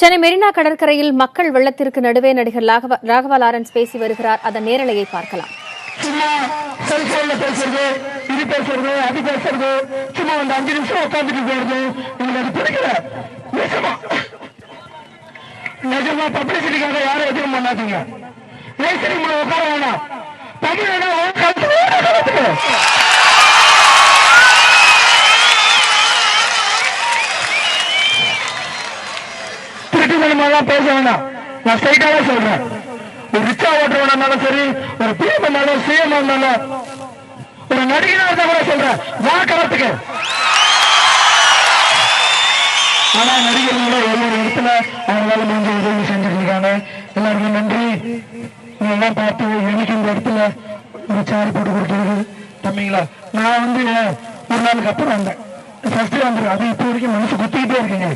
சென்னை மெரினா கடற்கரையில் மக்கள் வெள்ளத்திற்கு நடுவே நடிகர் ராகவா லாரன்ஸ் பேசி வருகிறார். அதன் நேரலையை பார்க்கலாம். நிஜமா பப்ளிசிட்டிக்காக யாரும் எதுவும் பண்ணாதீங்க. உட்கார வேணாம். திருட்டுத்தனமாலாம் பேச வேணாம். நான் ஸ்ட்ரைட்டாவே சொல்றேன். ஒரு ரிச்சா ஓட்டுறவனாலும் சரி, ஒரு பிஎம் இருந்தாலும் சிஎம் இருந்தாலும், ஒரு நடிகனா இருந்தா கூட சொல்றேன், வா களத்துக்கு. ஆனா நடிகர்களோட ஒவ்வொரு இடத்துல அவங்களால முடிஞ்ச உதவி செஞ்சுட்டு இருக்காங்க. எல்லாருக்கும் நன்றி. எல்லாம் பார்த்து எனக்கு இந்த இடத்துல ஒரு சேர் போட்டு கொடுத்தது தம்பிங்களா. நான் வந்து ஒரு நாளுக்கு அப்புறம் வந்தேன். ஃபர்ஸ்ட் வந்துருக்கேன். அது இப்போ வரைக்கும் மனசு குத்திக்கிட்டே இருக்குங்க.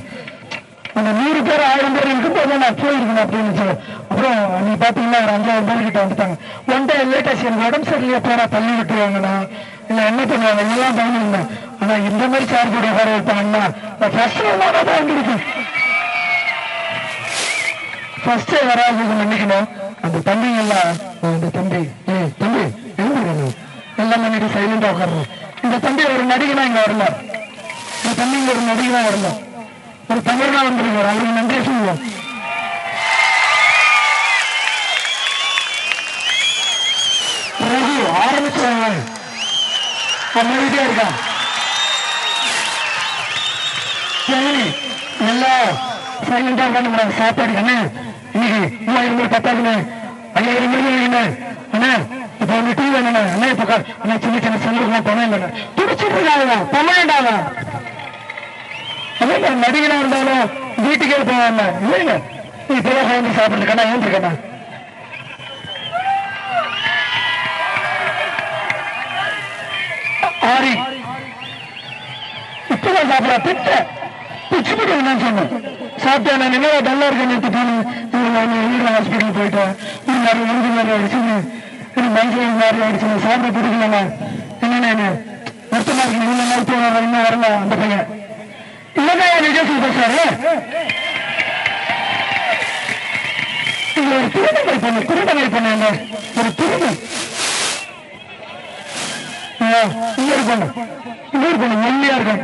அந்த 100 பேர் 1000 பேர் இருக்கும்போது நான் போயிருக்கேன் அப்படின்னு. அப்புறம் நீ பாத்தீங்கன்னா ஒரு 5000 பேர் கிட்ட வந்துட்டாங்க. ஒன் டே லேட்டஸ்ட் எனக்கு உடம்பு சரியில்லையே போனா தள்ளி விட்டுருவாங்கண்ணா, இல்ல என்ன பண்ணுவாங்க, எல்லாம் பயந்துருந்தேன். ஆனா இந்த மாதிரி சேர் போட்டு உட்கார வைப்பாங்கன்னா தான் வந்துருக்கேன். ஃபர்ஸ்ட் வராது நினைக்கணும். அந்த தம்பிங்கெல்லாம் இந்த தம்பி தம்பி எழுந்துருக்கணும் எல்லாம் பண்ணிட்டு சைலண்டா உட்காரணும். இந்த தம்பி ஒரு நடிகனா இங்க வரல. இந்த தம்பிங்க ஒரு நடிகனா வரல, ஒரு தமிழனா வந்திருக்காரு. அவருக்கு நன்றி சொல்லுவோம். ஆரம்பிச்சாங்க அமைதியா இருக்கா. எல்லாம் சைலண்டா உட்காந்து சாப்பாடு அண்ணே இன்னைக்கு 3000 பேர் பத்தாதுண்ணே, 5000 பேர் வைங்கண்ணே அண்ணே. இப்ப வந்து டீ வேணுண்ணே அண்ணே. இப்ப அண்ணா சின்ன சின்ன செல்லுக்கு பணம் இல்லைண்ணே. துடிச்சிட்டு இருக்காங்க பணம்டாங்க. அதே மாதிரி நடிகனா இருந்தாலும் வீட்டுக்கே போவாங்க. இல்லைங்க இப்பதான் வந்து சாப்பிடுறதுக்கண்ணா ஏந்திருக்கண்ணா. ஆரி இப்பதான் சாப்பிடா திட்ட பிச்சு போட்டு சொன்னேன். சாப்பிட்டேன் நான் என்ன டல்லா இருக்கேன். ஹாஸ்பிட்டல் போயிட்டேன். மாதிரி அடிச்சு மனுஷன் மாதிரி அடிச்சு சாப்பிட பிடிக்கலண்ணா. என்னண்ணா வருத்தமா இருக்கு. இன்னும் மருத்துவம் இன்னும் வரல அந்த பையன். இல்லதான் விஜய் பேசுறாரு. ஒரு திருநங்கை பண்ண ஒரு திருநங்கை இன்னொரு பொண்ணு ஒல்லியா இருக்கும்.